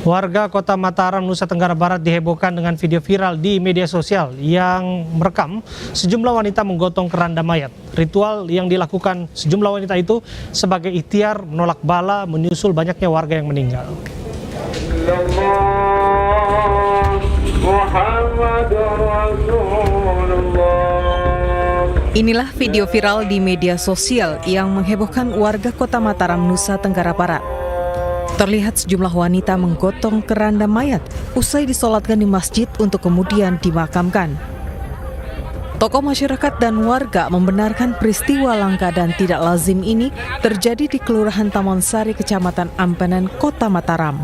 Warga Kota Mataram, Nusa Tenggara Barat dihebohkan dengan video viral di media sosial yang merekam sejumlah wanita menggotong keranda mayat. Ritual yang dilakukan sejumlah wanita itu sebagai ikhtiar menolak bala menyusul banyaknya warga yang meninggal. Inilah video viral di media sosial yang menghebohkan warga Kota Mataram, Nusa Tenggara Barat. Terlihat sejumlah wanita menggotong keranda mayat usai disolatkan di masjid untuk kemudian dimakamkan. Tokoh masyarakat dan warga membenarkan peristiwa langka dan tidak lazim ini terjadi di Kelurahan Taman Sari, Kecamatan Ampenan, Kota Mataram.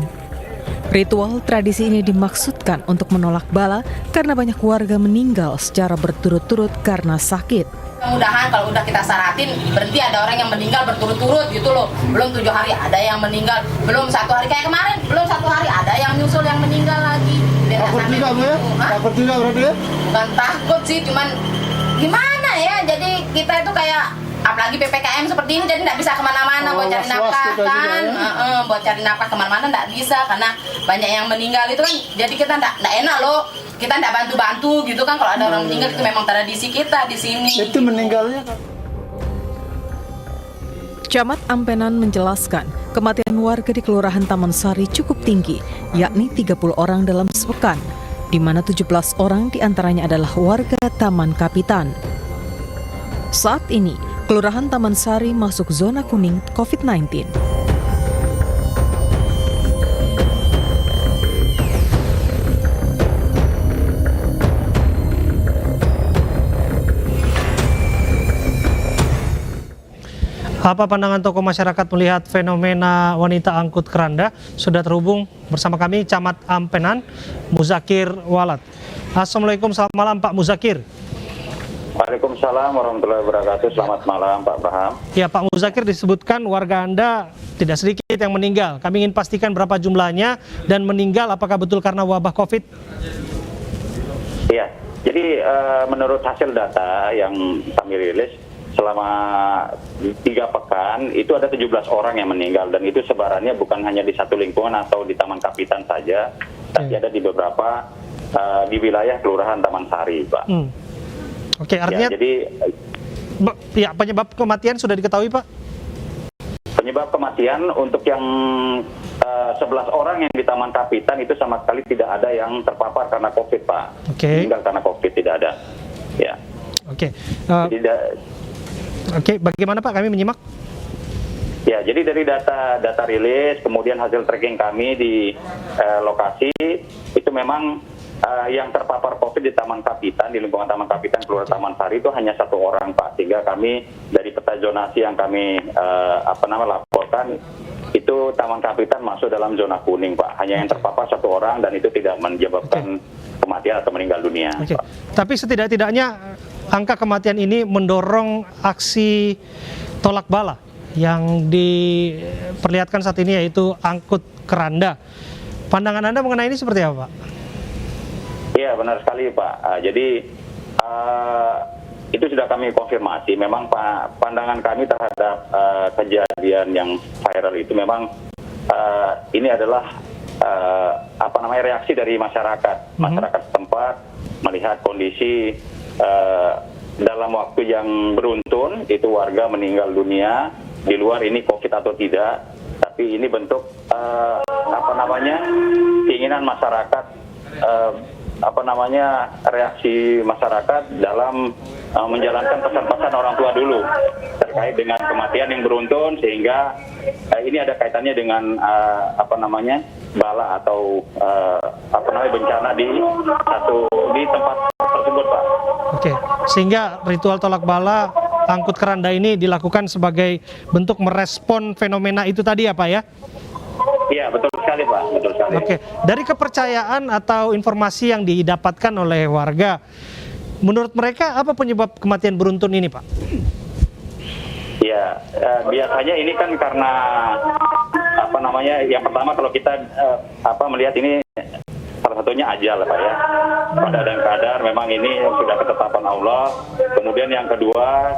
Ritual tradisi ini dimaksudkan untuk menolak bala karena banyak warga meninggal secara berturut-turut karena sakit. Mudah-mudahan kalau udah kita syaratin berhenti ada orang yang meninggal berturut-turut gitu loh. Belum 7 hari ada yang meninggal, belum 1 hari kayak kemarin, belum 1 hari ada yang nyusul yang meninggal lagi. Takut juga Bu ya? Takut juga berarti ya? Bukan takut sih, cuman gimana ya, jadi kita itu kayak apalagi PPKM seperti ini jadi nggak bisa kemana-mana buat cari nafkah kan, buat cari nafkah kemana-mana nggak bisa karena banyak yang meninggal itu kan, jadi kita nggak enak loh, kita nggak bantu-bantu gitu kan kalau ada orang meninggal, itu memang tradisi kita di sini. Itu meninggalnya kan? Camat Ampenan menjelaskan kematian warga di Kelurahan Taman Sari cukup tinggi, yakni 30 orang dalam sepekan, di mana 17 orang diantaranya adalah warga Taman Kapitan. Saat ini, Kelurahan Taman Sari masuk zona kuning COVID-19. Apa pandangan tokoh masyarakat melihat fenomena wanita angkut keranda? Sudah terhubung bersama kami Camat Ampenan, Muzakir Walat. Assalamualaikum, selamat malam Pak Muzakir. Waalaikumsalam warahmatullahi wabarakatuh. Selamat malam Pak Braham. Ya Pak Muzakir, disebutkan warga Anda tidak sedikit yang meninggal. Kami ingin pastikan berapa jumlahnya dan meninggal apakah betul karena wabah COVID? Iya, jadi menurut hasil data yang kami rilis selama 3 pekan itu ada 17 orang yang meninggal dan itu sebarannya bukan hanya di satu lingkungan atau di Taman Kapitan saja, tapi ada di beberapa di wilayah Kelurahan Taman Sari, Pak. Oke, artinya ya, jadi ya, penyebab kematian sudah diketahui, Pak? Penyebab kematian untuk yang 11 orang yang di Taman Kapitan itu sama sekali tidak ada yang terpapar karena COVID, Pak. Meninggal karena COVID tidak ada. Ya. Oke. Oke, bagaimana Pak? Kami menyimak. Ya, jadi dari data rilis, kemudian hasil tracking kami di lokasi itu memang yang terpapar COVID di Taman Kapitan, di lingkungan Taman Kapitan, Kelurahan Taman Sari itu hanya 1 orang, Pak. Sehingga kami dari peta zonasi yang kami laporkan itu Taman Kapitan masuk dalam zona kuning, Pak. Hanya yang terpapar 1 orang dan itu tidak menyebabkan kematian atau meninggal dunia. Pak. Tapi setidak-tidaknya angka kematian ini mendorong aksi tolak bala yang diperlihatkan saat ini, yaitu angkut keranda. Pandangan Anda mengenai ini seperti apa, Pak? Iya, benar sekali, Pak. Jadi itu sudah kami konfirmasi. Memang Pak, pandangan kami terhadap kejadian yang viral itu memang ini adalah reaksi dari masyarakat. Masyarakat setempat melihat kondisi dalam waktu yang beruntun itu warga meninggal dunia, di luar ini COVID atau tidak, tapi ini bentuk keinginan masyarakat, reaksi masyarakat dalam menjalankan pesan-pesan orang tua dulu terkait dengan kematian yang beruntun, sehingga ini ada kaitannya dengan bala atau bencana di tempat tersebut, Pak. Oke, sehingga ritual tolak bala angkut keranda ini dilakukan sebagai bentuk merespon fenomena itu tadi ya, Pak ya? Iya, betul sekali, Pak. Betul sekali. Oke, dari kepercayaan atau informasi yang didapatkan oleh warga, menurut mereka apa penyebab kematian beruntun ini, Pak? Ya, biasanya ini kan karena yang pertama kalau kita melihat ini salah satunya ajal, Pak ya. Pada dan kadar memang ini sudah ketetapan Allah. Kemudian yang kedua,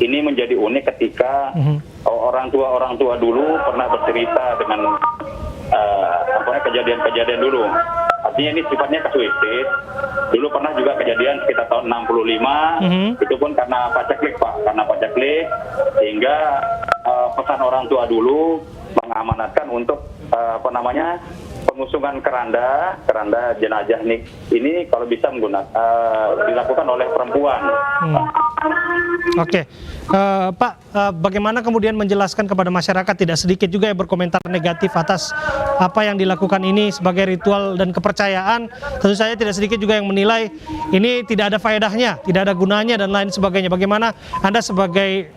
ini menjadi unik ketika orang tua dulu pernah bercerita dengan kejadian-kejadian dulu. Artinya ini sifatnya kasuistis. Dulu pernah juga kejadian sekitar tahun 65, itu pun karena paceklik Pak, karena paceklik, sehingga pesan orang tua dulu mengamanatkan untuk pengusungan keranda jenazah ini kalau bisa dilakukan oleh perempuan. Oke, Pak, bagaimana kemudian menjelaskan kepada masyarakat, tidak sedikit juga yang berkomentar negatif atas apa yang dilakukan ini sebagai ritual dan kepercayaan. Tentu saja tidak sedikit juga yang menilai ini tidak ada faedahnya, tidak ada gunanya dan lain sebagainya. Bagaimana Anda sebagai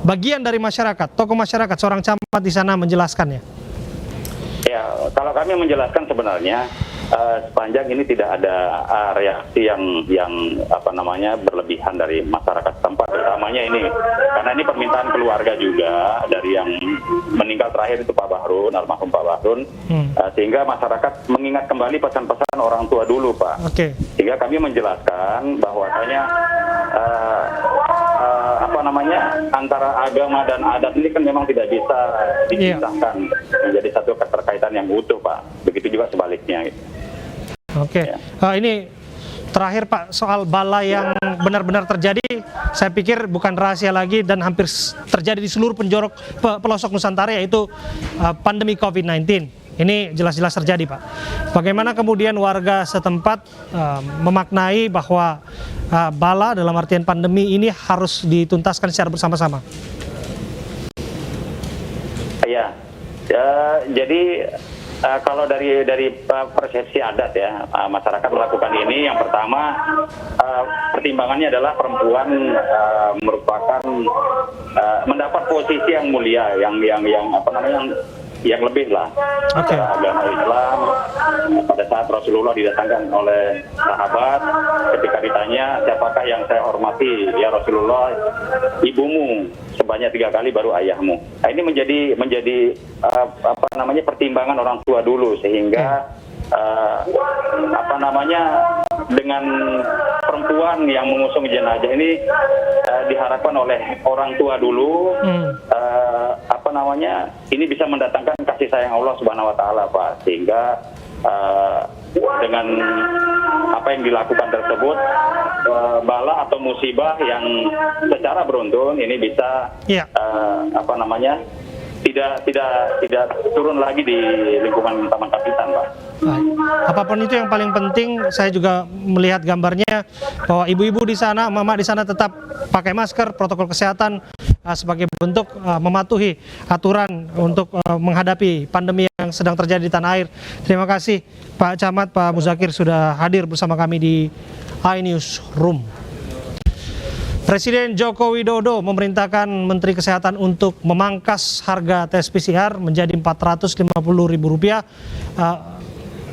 bagian dari masyarakat, tokoh masyarakat, seorang camat di sana menjelaskannya? Ya, kalau kami menjelaskan sebenarnya sepanjang ini tidak ada reaksi yang berlebihan dari masyarakat tempat, utamanya ini karena ini permintaan keluarga juga dari yang meninggal terakhir itu Pak Bahrun, almarhum Pak Bahrun, sehingga masyarakat mengingat kembali pesan-pesan orang tua dulu Pak. Sehingga kami menjelaskan bahwasanya antara agama dan adat ini kan memang tidak bisa dipisahkan menjadi satu keterkaitan yang utuh Pak. Begitu juga sebaliknya. Ini terakhir Pak, soal bala yang benar-benar terjadi, saya pikir bukan rahasia lagi dan hampir terjadi di seluruh pelosok Nusantara, yaitu pandemi COVID-19. Ini jelas-jelas terjadi Pak. Bagaimana kemudian warga setempat memaknai bahwa bala dalam artian pandemi ini harus dituntaskan secara bersama-sama? Jadi kalau dari persepsi adat ya, masyarakat melakukan ini, yang pertama pertimbangannya adalah perempuan merupakan mendapat posisi yang mulia, yang lebih lah. Agama Islam, pada saat Rasulullah didatangkan oleh sahabat, ketika ditanya siapakah yang saya hormati, ya Rasulullah, ibumu, sebanyak 3 kali baru ayahmu. Nah, ini menjadi pertimbangan orang tua dulu, sehingga dengan perempuan yang mengusung jenazah ini diharapkan oleh orang tua dulu ini bisa mendatangkan kasih sayang Allah Subhanahu wa taala Pak, sehingga dengan apa yang dilakukan tersebut bala atau musibah yang secara beruntun ini bisa tidak turun lagi di lingkungan Taman Kapitan Pak. Apapun itu, yang paling penting saya juga melihat gambarnya bahwa ibu-ibu di sana, mama di sana tetap pakai masker, protokol kesehatan sebagai bentuk mematuhi aturan untuk menghadapi pandemi yang sedang terjadi di tanah air. Terima kasih Pak Camat, Pak Muzakir sudah hadir bersama kami di iNewsroom. Presiden Joko Widodo memerintahkan Menteri Kesehatan untuk memangkas harga tes PCR menjadi Rp450.000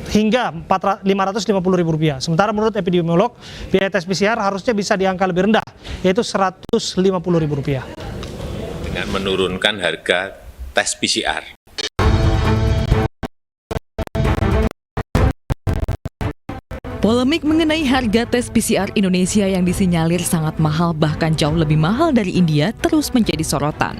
hingga Rp550.000. Sementara menurut epidemiolog, biaya tes PCR harusnya bisa di angka lebih rendah, yaitu Rp150.000. Dengan menurunkan harga tes PCR. Polemik mengenai harga tes PCR Indonesia yang disinyalir sangat mahal, bahkan jauh lebih mahal dari India, terus menjadi sorotan.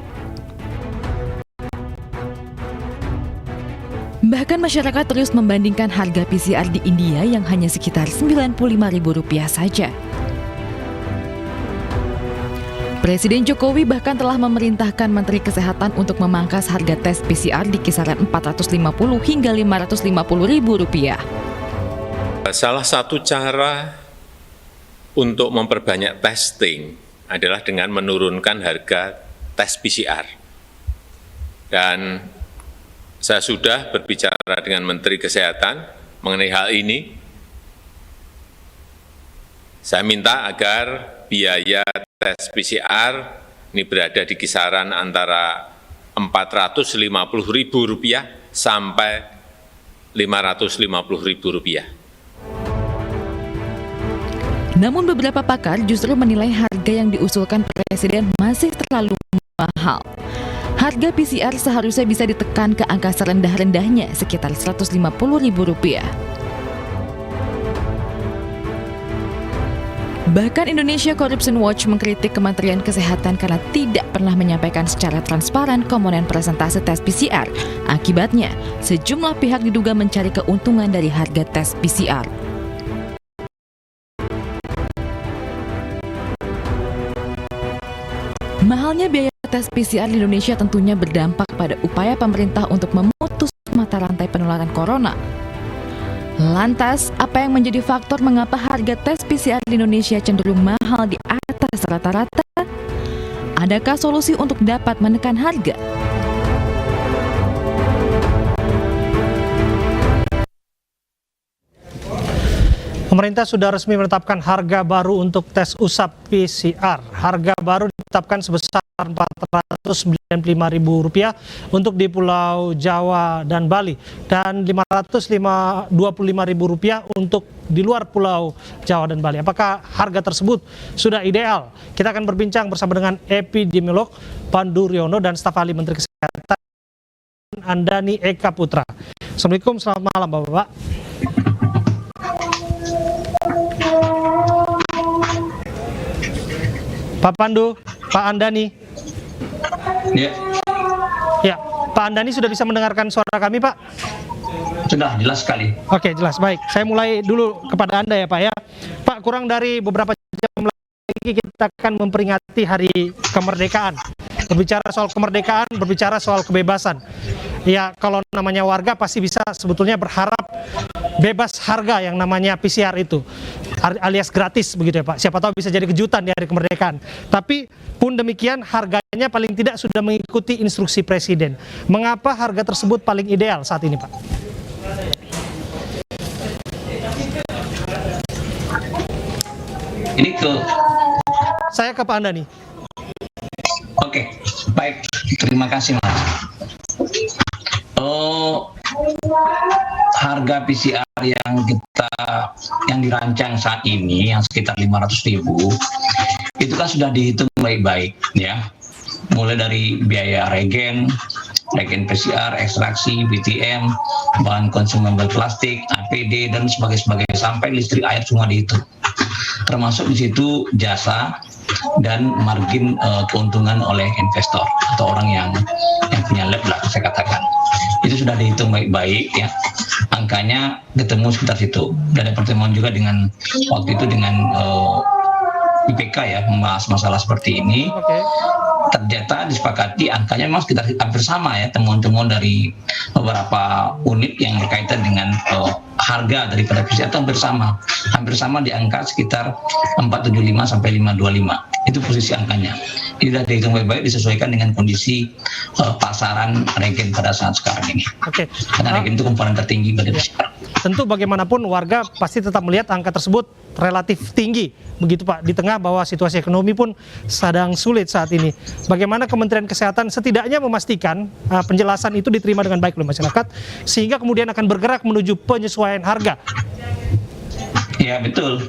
Bahkan masyarakat terus membandingkan harga PCR di India yang hanya sekitar Rp95.000 saja. Presiden Jokowi bahkan telah memerintahkan Menteri Kesehatan untuk memangkas harga tes PCR di kisaran Rp450 hingga Rp550.000. Salah satu cara untuk memperbanyak testing adalah dengan menurunkan harga tes PCR. Dan saya sudah berbicara dengan Menteri Kesehatan mengenai hal ini. Saya minta agar biaya tes PCR ini berada di kisaran antara Rp450.000 sampai Rp550.000. Namun beberapa pakar justru menilai harga yang diusulkan Presiden masih terlalu mahal. Harga PCR seharusnya bisa ditekan ke angka serendah-rendahnya sekitar Rp150.000. Bahkan Indonesia Corruption Watch mengkritik Kementerian Kesehatan karena tidak pernah menyampaikan secara transparan komponen presentase tes PCR. Akibatnya, sejumlah pihak diduga mencari keuntungan dari harga tes PCR. Mahalnya biaya tes PCR di Indonesia tentunya berdampak pada upaya pemerintah untuk memutus mata rantai penularan corona. Lantas, apa yang menjadi faktor mengapa harga tes PCR di Indonesia cenderung mahal di atas rata-rata? Adakah solusi untuk dapat menekan harga? Pemerintah sudah resmi menetapkan harga baru untuk tes usap PCR. Harga baru ditetapkan sebesar Rp495.000 untuk di Pulau Jawa dan Bali dan Rp525.000 untuk di luar Pulau Jawa dan Bali. Apakah harga tersebut sudah ideal? Kita akan berbincang bersama dengan epidemiolog Pandu Riono dan staf ahli Menteri Kesehatan Andani Eka Putra. Assalamualaikum, selamat malam Bapak-Bapak. Pak Pandu, Pak Andani. Ya. Ya, Pak Andani sudah bisa mendengarkan suara kami, Pak? Sudah, jelas sekali. Oke, jelas. Baik, saya mulai dulu kepada Anda ya, Pak ya. Pak, kurang dari beberapa jam lagi kita akan memperingati Hari Kemerdekaan. Berbicara soal kemerdekaan, berbicara soal kebebasan. Ya, kalau namanya warga pasti bisa sebetulnya berharap bebas harga yang namanya PCR itu, alias gratis begitu ya Pak. Siapa tahu bisa jadi kejutan di hari kemerdekaan. Tapi pun demikian harganya paling tidak sudah mengikuti instruksi Presiden. Mengapa harga tersebut paling ideal saat ini Pak? Ini ke... Saya ke Pak Andani. Oke, baik. Terima kasih Mas. Harga PCR yang dirancang saat ini yang sekitar 500.000 itu kan sudah dihitung baik-baik ya, mulai dari biaya reagen PCR, ekstraksi, BTM, bahan konsumabel plastik, APD dan sebagainya sampai listrik air semua dihitung, termasuk di situ jasa dan margin keuntungan oleh investor atau orang yang punya lab lah saya katakan. Itu sudah dihitung baik-baik ya, angkanya ketemu sekitar situ. Dan ada pertemuan juga dengan waktu itu dengan IPK ya, membahas masalah seperti ini. Ternyata disepakati angkanya memang sekitar hampir sama ya, temuan-temuan dari beberapa unit yang berkaitan dengan harga daripada PCR itu hampir sama di angka sekitar 475 sampai 525. Itu posisi angkanya. Ini sudah dihitung baik-baik, disesuaikan dengan kondisi pasaran reagen pada saat sekarang ini. Karena reagen itu komponen tertinggi pada PCR. Tentu bagaimanapun warga pasti tetap melihat angka tersebut relatif tinggi, begitu Pak, di tengah bahwa situasi ekonomi pun sedang sulit saat ini. Bagaimana Kementerian Kesehatan setidaknya memastikan penjelasan itu diterima dengan baik oleh masyarakat, sehingga kemudian akan bergerak menuju penyesuaian harga? Ya betul.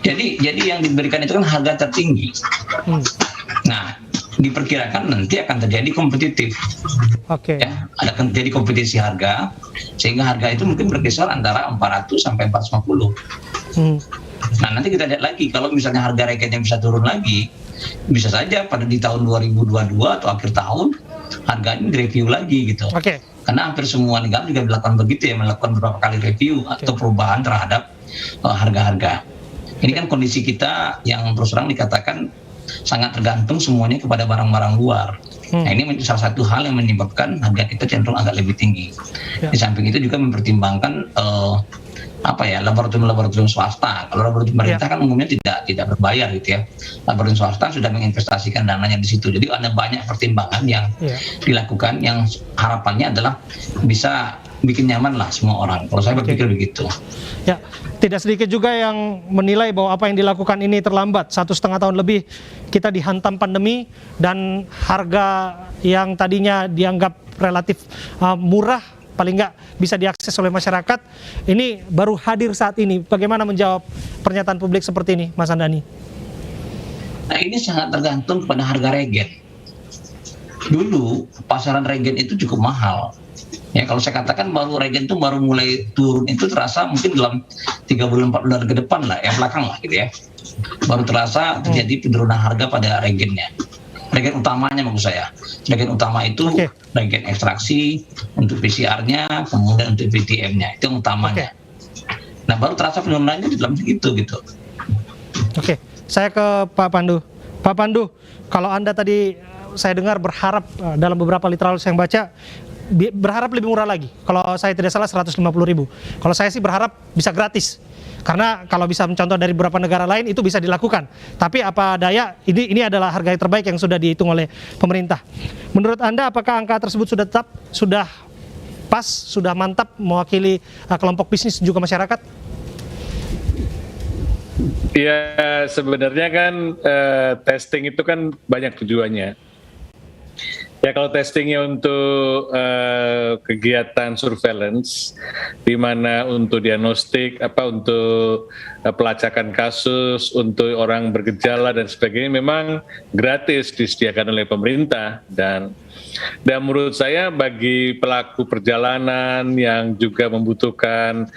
Jadi yang diberikan itu kan harga tertinggi. Nah, diperkirakan nanti akan terjadi kompetitif. Ya, akan terjadi kompetisi harga, sehingga harga itu mungkin berkisar antara 400 sampai 450. Nah, nanti kita lihat lagi kalau misalnya harga reagennya bisa turun lagi, bisa saja pada di tahun 2022 atau akhir tahun harganya direview lagi gitu. Karena hampir semua negara juga melakukan begitu ya, melakukan beberapa kali review atau perubahan terhadap harga-harga. Ini kan kondisi kita yang terus terang dikatakan sangat tergantung semuanya kepada barang-barang luar. Nah, ini salah satu hal yang menyebabkan harga kita cenderung agak lebih tinggi. Di samping itu juga mempertimbangkan laboratorium swasta. Kalau laboratorium pemerintah kan umumnya tidak berbayar gitu ya. Laboratorium swasta sudah menginvestasikan dananya di situ. Jadi ada banyak pertimbangan yang dilakukan yang harapannya adalah bisa bikin nyaman lah semua orang. Kalau saya berpikir begitu. Ya, tidak sedikit juga yang menilai bahwa apa yang dilakukan ini terlambat. 1,5 tahun lebih kita dihantam pandemi dan harga yang tadinya dianggap relatif murah, paling nggak bisa diakses oleh masyarakat, ini baru hadir saat ini. Bagaimana menjawab pernyataan publik seperti ini, Mas Andani? Nah, ini sangat tergantung pada harga reagen. Dulu pasaran reagen itu cukup mahal. Ya, kalau saya katakan reagen itu baru mulai turun itu terasa mungkin dalam 3 bulan 4 bulan ke depan lah, belakang lah gitu ya. Baru terasa terjadi penurunan harga pada reagennya. Regen utamanya maksud saya. Regen utama itu regen ekstraksi, untuk PCR-nya, kemudian untuk VTM-nya, itu yang utamanya. Nah, baru terasa fenomenanya di dalam itu gitu. Oke, saya ke Pak Pandu. Pak Pandu, kalau Anda tadi saya dengar berharap dalam beberapa literatur yang baca berharap lebih murah lagi. Kalau saya tidak salah 150.000. Kalau saya sih berharap bisa gratis. Karena kalau bisa mencontoh dari beberapa negara lain itu bisa dilakukan. Tapi apa daya, ini adalah harga yang terbaik yang sudah dihitung oleh pemerintah. Menurut Anda apakah angka tersebut sudah tetap, sudah pas, sudah mantap mewakili kelompok bisnis juga masyarakat? Ya sebenarnya kan testing itu kan banyak tujuannya. Ya kalau testingnya untuk kegiatan surveillance, di mana untuk diagnostik, untuk pelacakan kasus, untuk orang bergejala dan sebagainya, memang gratis disediakan oleh pemerintah. Dan menurut saya bagi pelaku perjalanan yang juga membutuhkan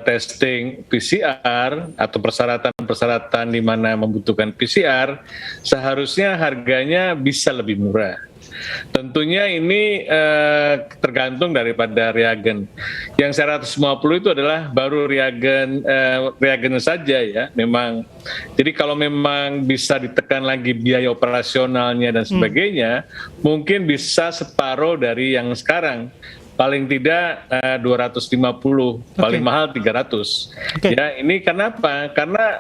testing PCR atau persyaratan-persyaratan di mana membutuhkan PCR, seharusnya harganya bisa lebih murah. Tentunya ini tergantung daripada reagen. Yang 150 itu adalah baru reagen saja ya. Memang. Jadi kalau memang bisa ditekan lagi biaya operasionalnya dan sebagainya, mungkin bisa separuh dari yang sekarang. Paling tidak 250, paling mahal 300. Ya, ini kenapa? Karena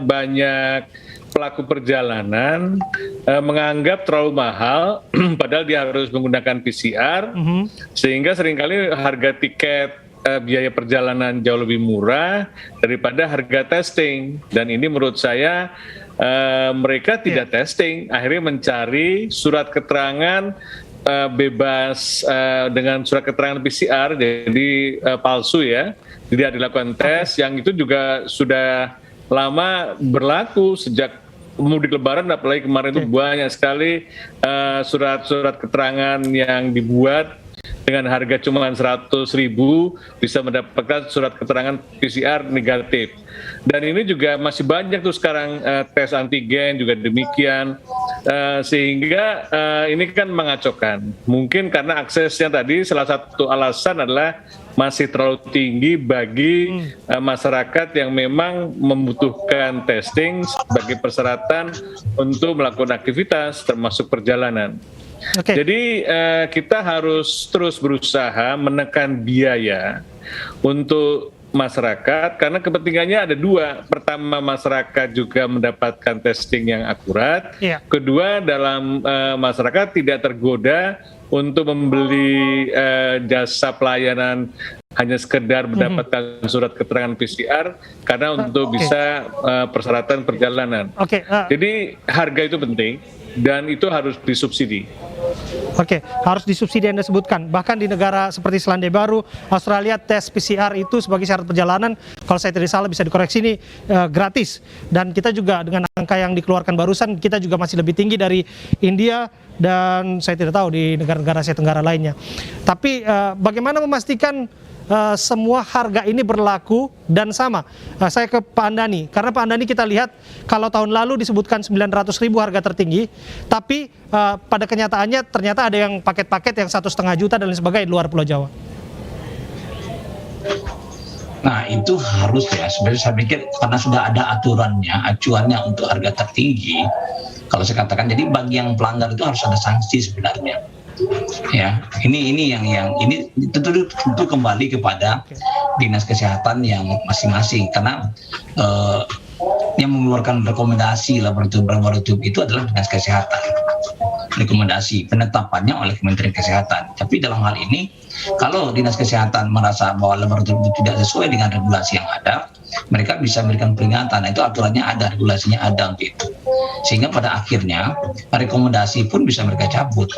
banyak pelaku perjalanan menganggap terlalu mahal, padahal dia harus menggunakan PCR, sehingga seringkali harga tiket biaya perjalanan jauh lebih murah daripada harga testing. Dan ini menurut saya mereka tidak testing, akhirnya mencari surat keterangan bebas dengan surat keterangan PCR, jadi palsu ya, tidak dilakukan tes, yang itu juga sudah lama berlaku sejak mudik Lebaran, apalagi kemarin itu banyak sekali surat-surat keterangan yang dibuat dengan harga cuma 100.000 bisa mendapatkan surat keterangan PCR negatif. Dan ini juga masih banyak tuh sekarang tes antigen juga demikian, sehingga ini kan mengacaukan. Mungkin karena aksesnya tadi salah satu alasan adalah masih terlalu tinggi bagi masyarakat yang memang membutuhkan testing sebagai persyaratan untuk melakukan aktivitas termasuk perjalanan. Jadi kita harus terus berusaha menekan biaya untuk masyarakat, karena kepentingannya ada dua. Pertama, masyarakat juga mendapatkan testing yang akurat. Kedua, dalam masyarakat tidak tergoda untuk membeli jasa pelayanan hanya sekedar mendapatkan surat keterangan PCR, karena untuk bisa persyaratan perjalanan. Jadi harga itu penting dan itu harus disubsidi. Harus disubsidi Anda sebutkan. Bahkan di negara seperti Selandia Baru, Australia, tes PCR itu sebagai syarat perjalanan, kalau saya tidak salah bisa dikoreksi ini gratis. Dan kita juga dengan angka yang dikeluarkan barusan, kita juga masih lebih tinggi dari India dan saya tidak tahu di negara-negara Asia Tenggara lainnya. Tapi bagaimana memastikan semua harga ini berlaku dan sama? Saya ke Pak Andani, karena Pak Andani kita lihat kalau tahun lalu disebutkan 900.000 harga tertinggi, tapi pada kenyataannya ternyata ada yang paket-paket yang 1,5 juta dan lain sebagainya di luar Pulau Jawa. Nah itu harus ya, sebenarnya saya pikir karena sudah ada aturannya, acuannya untuk harga tertinggi, kalau saya katakan, jadi bagi yang pelanggar itu harus ada sanksi sebenarnya. Ya, ini yang ini tentu kembali kepada dinas kesehatan yang masing-masing, karena yang mengeluarkan rekomendasi laboratorium itu adalah dinas kesehatan. Rekomendasi penetapannya oleh Kementerian Kesehatan. Tapi dalam hal ini, kalau dinas kesehatan merasa bahwa laboratorium itu tidak sesuai dengan regulasi yang ada, mereka bisa memberikan peringatan. Nah, itu aturannya ada, regulasinya ada untuk itu. Sehingga pada akhirnya rekomendasi pun bisa mereka cabut.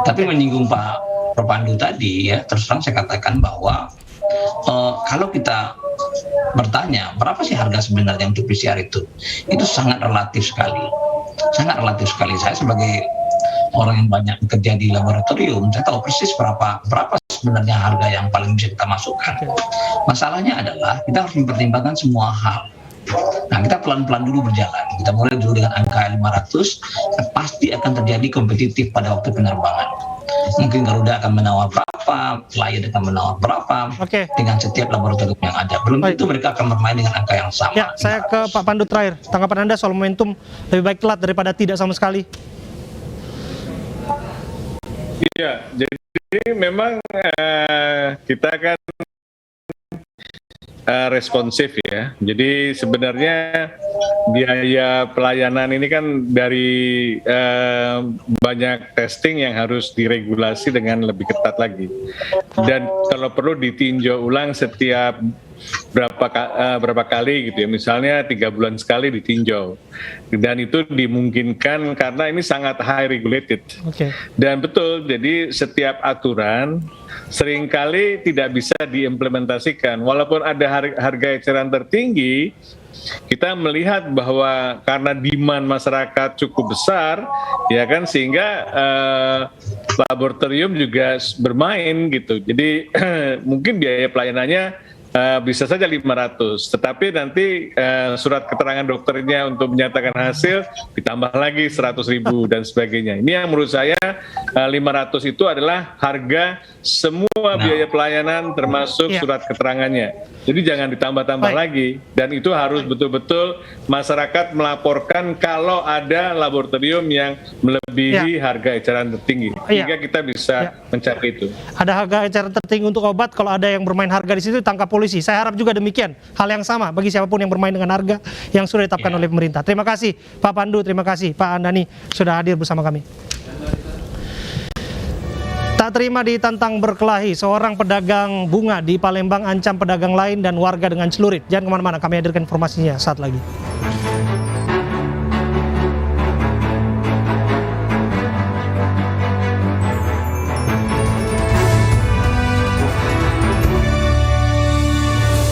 Tapi menyinggung Pak Pandu tadi ya, terus terang saya katakan bahwa kalau kita bertanya berapa sih harga sebenarnya untuk PCR itu sangat relatif sekali. Sangat relatif sekali. Saya sebagai orang yang banyak bekerja di laboratorium, saya tahu persis berapa sebenarnya harga yang paling bisa kita masukkan. Masalahnya adalah kita harus mempertimbangkan semua hal. Nah, kita pelan-pelan dulu berjalan. Kita mulai dulu dengan angka 500, pasti akan terjadi kompetitif pada waktu penerbangan. Mungkin Garuda akan menawar berapa, Lion akan menawar berapa, dengan setiap laboratorium yang ada. Belum tentu mereka akan bermain dengan angka yang sama. Ya, saya ke Pak Pandu terakhir. Tanggapan Anda soal momentum lebih baik telat daripada tidak sama sekali. Iya, jadi memang kita kan responsif ya. Jadi sebenarnya biaya pelayanan ini kan dari banyak testing yang harus diregulasi dengan lebih ketat lagi. Dan kalau perlu ditinjau ulang setiap berapa kali gitu ya. Misalnya 3 bulan sekali ditinjau. Dan itu dimungkinkan karena ini sangat high regulated. Dan betul, jadi setiap aturan seringkali tidak bisa diimplementasikan. Walaupun ada harga eceran tertinggi, kita melihat bahwa karena demand masyarakat cukup besar, ya kan, sehingga laboratorium juga bermain gitu. Jadi mungkin biaya pelayanannya bisa saja 500, tetapi nanti surat keterangan dokternya untuk menyatakan hasil ditambah lagi 100.000 dan sebagainya. Ini yang menurut saya 500 itu adalah harga semua biaya pelayanan termasuk surat keterangannya. Jadi jangan ditambah-tambah lagi, dan itu harus betul-betul masyarakat melaporkan kalau ada laboratorium yang melebihi harga eceran tertinggi, sehingga kita bisa mencari itu. Ada harga eceran tertinggi untuk obat, kalau ada yang bermain harga di situ tangkap polisi. Saya harap juga demikian, hal yang sama bagi siapapun yang bermain dengan harga yang sudah ditetapkan oleh pemerintah. Terima kasih Pak Pandu, terima kasih Pak Andani sudah hadir bersama kami. Tak terima ditantang berkelahi, seorang pedagang bunga di Palembang ancam pedagang lain dan warga dengan celurit. Jangan kemana-mana, kami hadirkan informasinya saat lagi.